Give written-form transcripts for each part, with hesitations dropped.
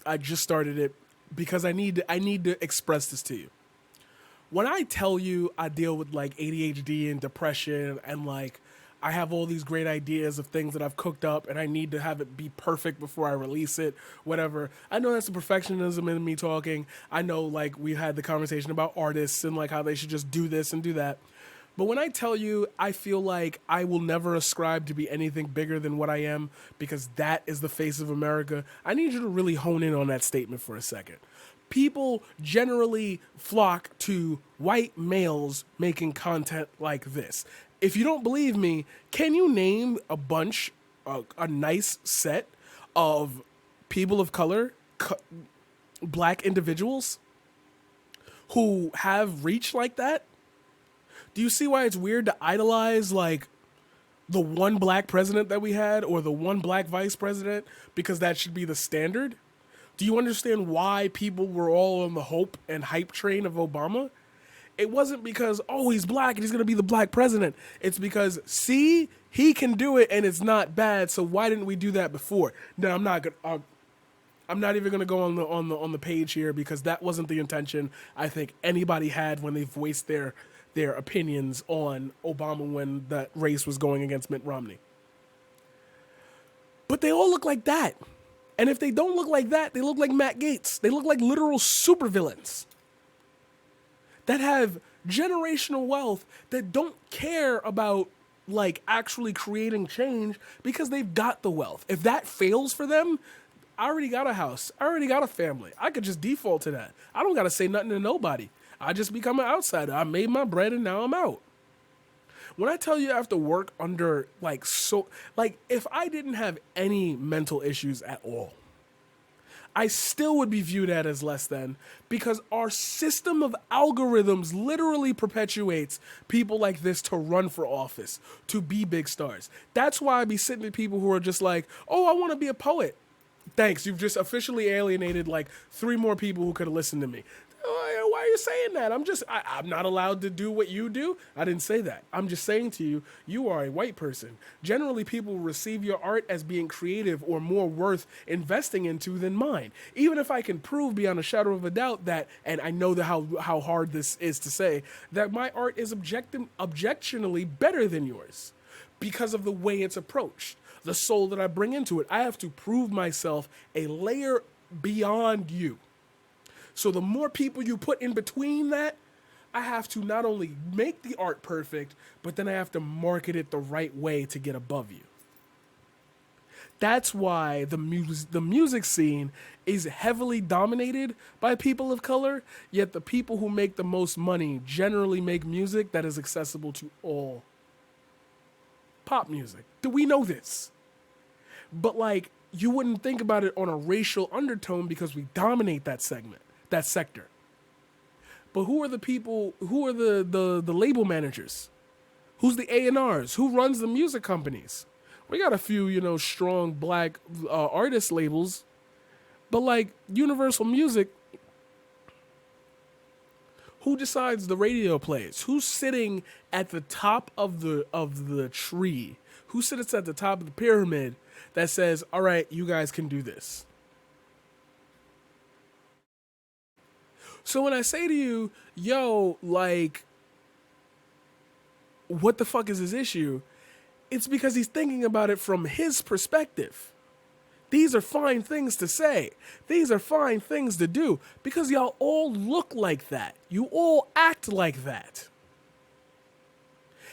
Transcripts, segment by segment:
I just started it because I need to express this to you. When I tell you I deal with like ADHD and depression and like I have all these great ideas of things that I've cooked up and I need to have it be perfect before I release it, whatever. I know that's the perfectionism in me talking. I know like we had the conversation about artists and like how they should just do this and do that. But when I tell you I feel like I will never ascribe to be anything bigger than what I am because that is the face of America, I need you to really hone in on that statement for a second. People generally flock to white males making content like this. If you don't believe me, can you name a nice set of people of color, black individuals who have reach like that? Do you see why it's weird to idolize like the one black president that we had or the one black vice president because that should be the standard? Do you understand why people were all on the hope and hype train of Obama? It wasn't because, oh, he's black and he's going to be the black president. It's because, see, he can do it and it's not bad. So why didn't we do that before? No, I'm not even going to go on the page here because that wasn't the intention I think anybody had when they voiced their opinions on Obama when that race was going against Mitt Romney. But they all look like that. And if they don't look like that, they look like Matt Gaetz. They look like literal supervillains that have generational wealth that don't care about like actually creating change because they've got the wealth. If that fails for them, I already got a house. I already got a family. I could just default to that. I don't got to say nothing to nobody. I just become an outsider. I made my bread and now I'm out. When I tell you I have to work under like if I didn't have any mental issues at all, I still would be viewed at as less than because our system of algorithms literally perpetuates people like this to run for office, to be big stars. That's why I be sitting with people who are just like, oh, I want to be a poet. Thanks, you've just officially alienated like three more people who could have listened to me. Why are you saying that? I'm not allowed to do what you do. I didn't say that. I'm just saying to you, you are a white person. Generally, people receive your art as being creative or more worth investing into than mine. Even if I can prove beyond a shadow of a doubt that, and I know how hard this is to say, that my art is objectionally better than yours because of the way it's approached, the soul that I bring into it. I have to prove myself a layer beyond you. So the more people you put in between that, I have to not only make the art perfect, but then I have to market it the right way to get above you. That's why the music scene is heavily dominated by people of color, yet the people who make the most money generally make music that is accessible to all. Pop music. Do we know this? But like you wouldn't think about it on a racial undertone because we dominate that segment, that sector. But who are the people? Who are the label managers? Who's the A&Rs? Who runs the music companies? We got a few, strong black artist labels, but like Universal Music, who decides the radio plays? Who's sitting at the top of the tree? Who sits at the top of the pyramid that says, "All right, you guys can do this"? So when I say to you, "Yo, like, what the fuck is his issue?" It's because he's thinking about it from his perspective. These are fine things to say. These are fine things to do because y'all all look like that. You all act like that.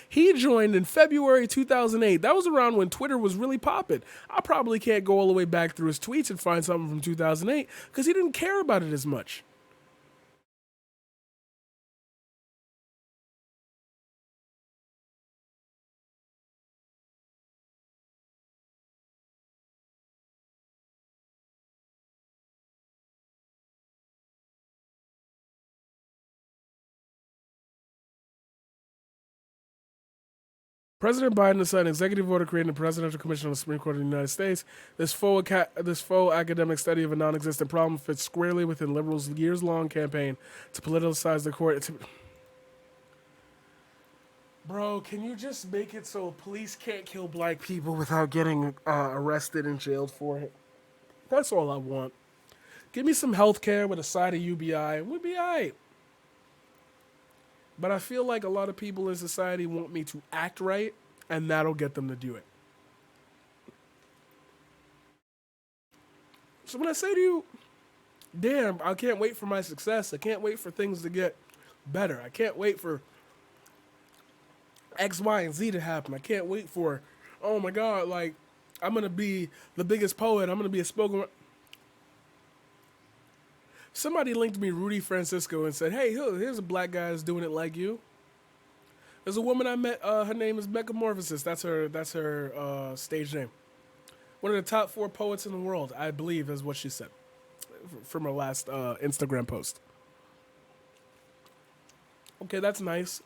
He joined in February 2008. That was around when Twitter was really popping. I probably can't go all the way back through his tweets and find something from 2008 because he didn't care about it as much. President Biden has signed an executive order creating the Presidential Commission on the Supreme Court of the United States. This faux academic study of a non-existent problem fits squarely within liberals' years-long campaign to politicize the court. Bro, can you just make it so police can't kill black people without getting arrested and jailed for it? That's all I want. Give me some healthcare with a side of UBI, and we'll be all right. But I feel like a lot of people in society want me to act right, and that'll get them to do it. So when I say to you, damn, I can't wait for my success. I can't wait for things to get better. I can't wait for X, Y, and Z to happen. I can't wait for, oh my God, like, I'm going to be the biggest poet. I'm going to be a spoken. Somebody linked me Rudy Francisco and said, hey, here's a black guy that's doing it like you. There's a woman I met. Her name is Metamorphosis. That's her stage name. One of the top 4 poets in the world, I believe, is what she said from her last Instagram post. Okay, that's nice.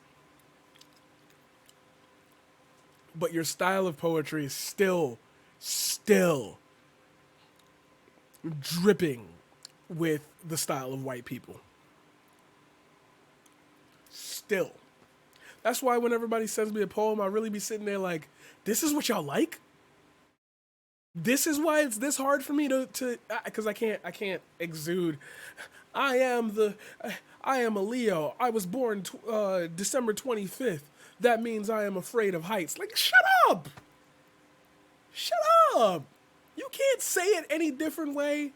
But your style of poetry is still dripping with the style of white people. Still. That's why when everybody sends me a poem, I really be sitting there like, this is what y'all like? This is why it's this hard for me to because I can't exude. I am a Leo. I was born December 25th. That means I am afraid of heights. Like, shut up. Shut up. You can't say it any different way.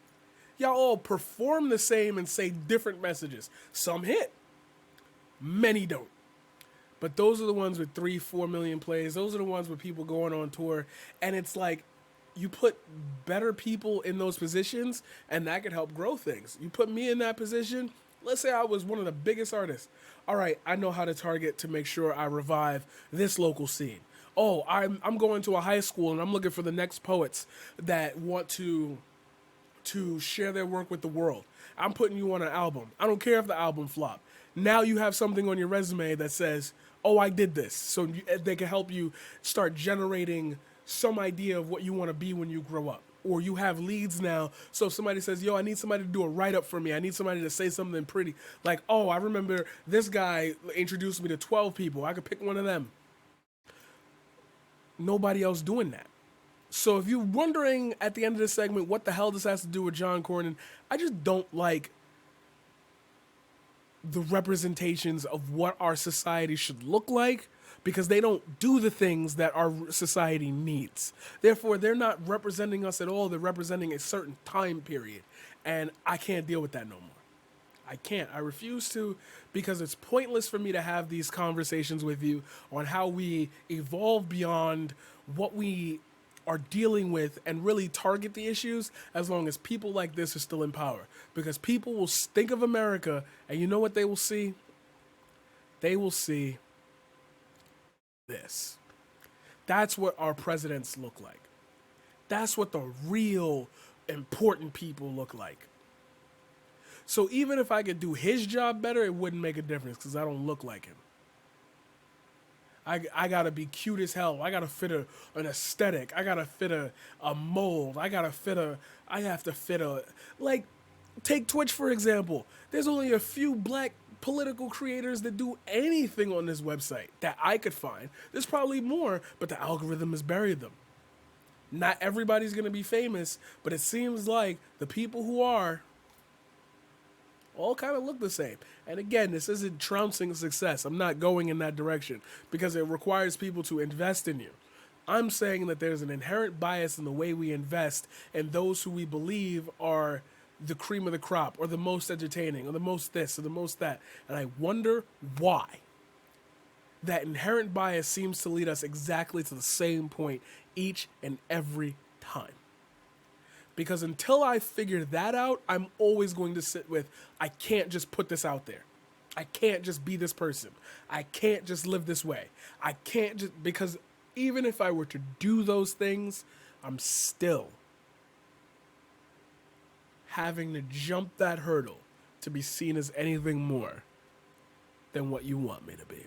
Y'all all perform the same and say different messages. Some hit. Many don't. But those are the ones with 3-4 million plays. Those are the ones with people going on tour. And it's like, you put better people in those positions, and that could help grow things. You put me in that position, let's say I was one of the biggest artists. All right, I know how to target to make sure I revive this local scene. Oh, I'm going to a high school, and I'm looking for the next poets that want to share their work with the world. I'm putting you on an album. I don't care if the album flop. Now you have something on your resume that says, oh, I did this. So they can help you start generating some idea of what you want to be when you grow up. Or you have leads now. So if somebody says, yo, I need somebody to do a write-up for me. I need somebody to say something pretty. Like, oh, I remember this guy introduced me to 12 people. I could pick one of them. Nobody else doing that. So if you're wondering at the end of this segment what the hell this has to do with John Cornyn, I just don't like the representations of what our society should look like, because they don't do the things that our society needs. Therefore, they're not representing us at all. They're representing a certain time period. And I can't deal with that no more. I can't. I refuse to, because it's pointless for me to have these conversations with you on how we evolve beyond what we are dealing with and really target the issues as long as people like this are still in power. Because people will think of America, and you know what they will see? They will see this. That's what our presidents look like. That's what the real important people look like. So even if I could do his job better, it wouldn't make a difference because I don't look like him. I gotta be cute as hell. I gotta fit an aesthetic. I gotta fit a mold. I have to fit a, like, take Twitch for example. There's only a few black political creators that do anything on this website that I could find. There's probably more, but the algorithm has buried them. Not everybody's gonna be famous, but it seems like the people who are all kind of look the same. And again, this isn't trouncing success. I'm not going in that direction because it requires people to invest in you. I'm saying that there's an inherent bias in the way we invest in those who we believe are the cream of the crop or the most entertaining or the most this or the most that. And I wonder why that inherent bias seems to lead us exactly to the same point each and every time. Because until I figure that out, I'm always going to sit with, I can't just put this out there. I can't just be this person. I can't just live this way. I can't just, because even if I were to do those things, I'm still having to jump that hurdle to be seen as anything more than what you want me to be.